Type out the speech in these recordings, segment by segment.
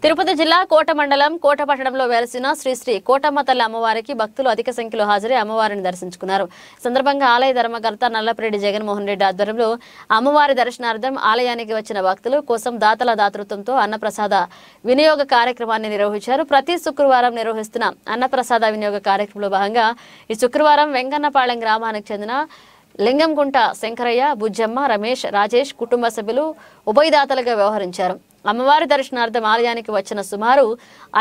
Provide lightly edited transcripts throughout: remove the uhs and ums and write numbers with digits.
తిరుపతి జిల్లా కోట మండలం కోట పట్టణంలో వెలసిన శ్రీ శ్రీ కోటమ్మ తల్లి అమ్మవారికి భక్తులు అధిక సంఖ్యలో హాజరై అమ్మవారిని దర్శించుకున్నారు. సందర్భంగా ఆలయ ధర్మకర్త నల్లపరెడ్డి జగన్మోహన్ రెడ్డి ఆధ్వర్యంలో అమ్మవారి దర్శనార్థం ఆలయానికి వచ్చిన భక్తులు కోసం దాతల దాతృత్వంతో అన్నప్రసాద వినియోగ కార్యక్రమాన్ని నిర్వహించారు. ప్రతి శుక్రవారం నిర్వహిస్తున్న అన్నప్రసాద వినియోగ కార్యక్రమంలో భాగంగా ఈ శుక్రవారం వెంగన్నపాళెం గ్రామానికి చెందిన లింగంగుంట శంకరయ్య, బుజ్జమ్మ, రమేష్, రాజేష్ కుటుంబ సభ్యులు ఉభయదాతలుగా వ్యవహరించారు. అమ్మవారి దర్శనార్థం ఆలయానికి వచ్చిన సుమారు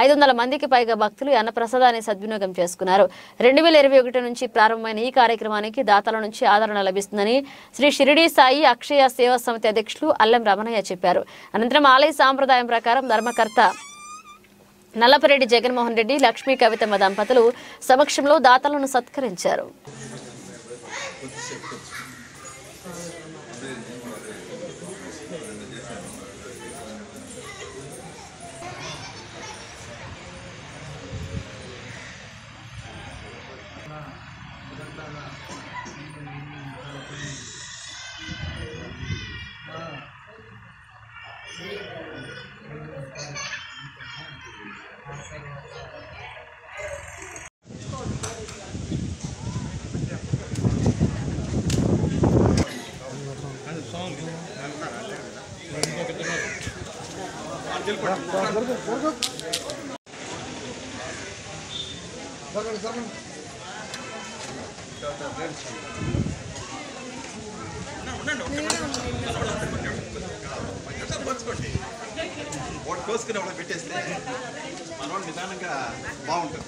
500 మందికి పైగా భక్తులు అన్నప్రసాదాన్ని సద్వినియోగం చేసుకున్నారు. 2021 నుంచి ప్రారంభమైన ఈ కార్యక్రమానికి దాతల నుంచి ఆదరణ లభిస్తుందని శ్రీ షిరిడి సాయి అక్షయ సేవా సమితి అధ్యక్షులు అల్లం రమణయ్య చెప్పారు. అనంతరం ఆలయ సాంప్రదాయం ప్రకారం ధర్మకర్త నల్లపరెడ్డి జగన్మోహన్ రెడ్డి, లక్ష్మీ కవితమ్మ దంపతులు సమక్షంలో దాతలను సత్కరించారు. వాడు కోసుకుని అక్కడ పెట్టేస్తే మనం నిదానంగా బాగుంటుంది.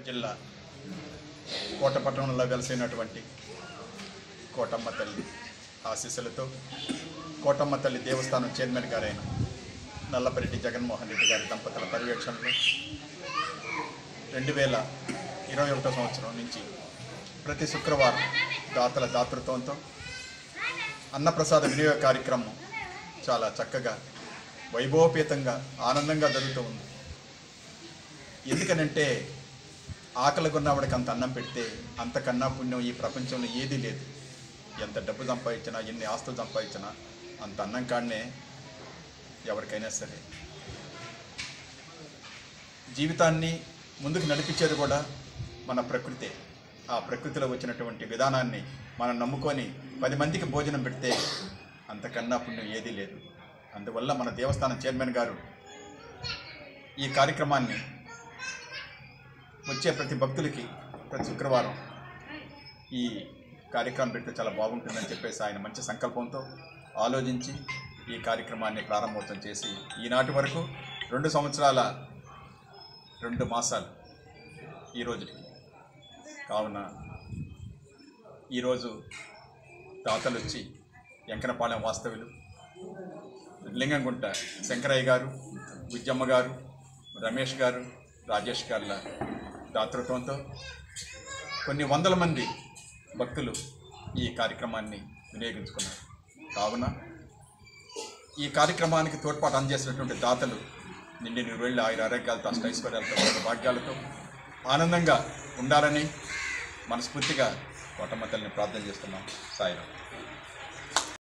జిల్లా కోట పట్టణంలో వెలసినటువంటి కోటమ్మ తల్లి ఆశీస్సులతో కోటమ్మ తల్లి దేవస్థానం చైర్మన్ గారైన నల్లపరెడ్డి జగన్మోహన్ రెడ్డి గారి దంపతుల పర్యవేక్షణలో 2021 సంవత్సరం నుంచి ప్రతి శుక్రవారం దాతల దాతృత్వంతో అన్నప్రసాద వినియోగ కార్యక్రమం చాలా చక్కగా వైభవపేతంగా ఆనందంగా జరుగుతూ ఉంది. ఎందుకనంటే ఆకలిగా ఉన్నవాడికి అంత అన్నం పెడితే అంతకన్నా పుణ్యం ఈ ప్రపంచంలో ఏదీ లేదు. ఎంత డబ్బు సంపాదించినా, ఎన్ని ఆస్తులు సంపాదించినా అంత అన్నం కాడనే ఎవరికైనా సరే. జీవితాన్ని ముందుకు నడిపించేది కూడా మన ప్రకృతే. ఆ ప్రకృతిలో వచ్చినటువంటి విధానాన్ని మనం నమ్ముకొని 10 మందికి భోజనం పెడితే అంతకన్నా పుణ్యం ఏదీ లేదు. అందువల్ల మన దేవస్థానం చైర్మన్ గారు ఈ కార్యక్రమాన్ని వచ్చే ప్రతి భక్తులకి ప్రతి శుక్రవారం ఈ కార్యక్రమం పెడితే చాలా బాగుంటుందని చెప్పేసి ఆయన మంచి సంకల్పంతో ఆలోచించి ఈ కార్యక్రమాన్ని ప్రారంభోత్సవం చేసి ఈనాటి వరకు 2 సంవత్సరాల 2 మాసాలు ఈ రోజుకి. కావున ఈరోజు దాతలు వచ్చి వెంకన్నపాళెం వాస్తవ్యులు లింగంగుంట శంకరయ్య గారు, బుజ్జమ్మ గారు, రమేష్ గారు, రాజేష్ గారుల దాతృత్వంతో కొన్ని వందల మంది భక్తులు ఈ కార్యక్రమాన్ని వినియోగించుకున్నారు. కావున ఈ కార్యక్రమానికి తోడ్పాటు అందజేసినటువంటి దాతలు నిండి నూరేళ్ల ఆరోగ్యాలతో, అష్టైశ్వర్యాలతో, భాగ్యాలతో ఆనందంగా ఉండాలని మనస్ఫూర్తిగా కోటమ్మ తల్లిని ప్రార్థన చేస్తున్నాం. సాయిరాం.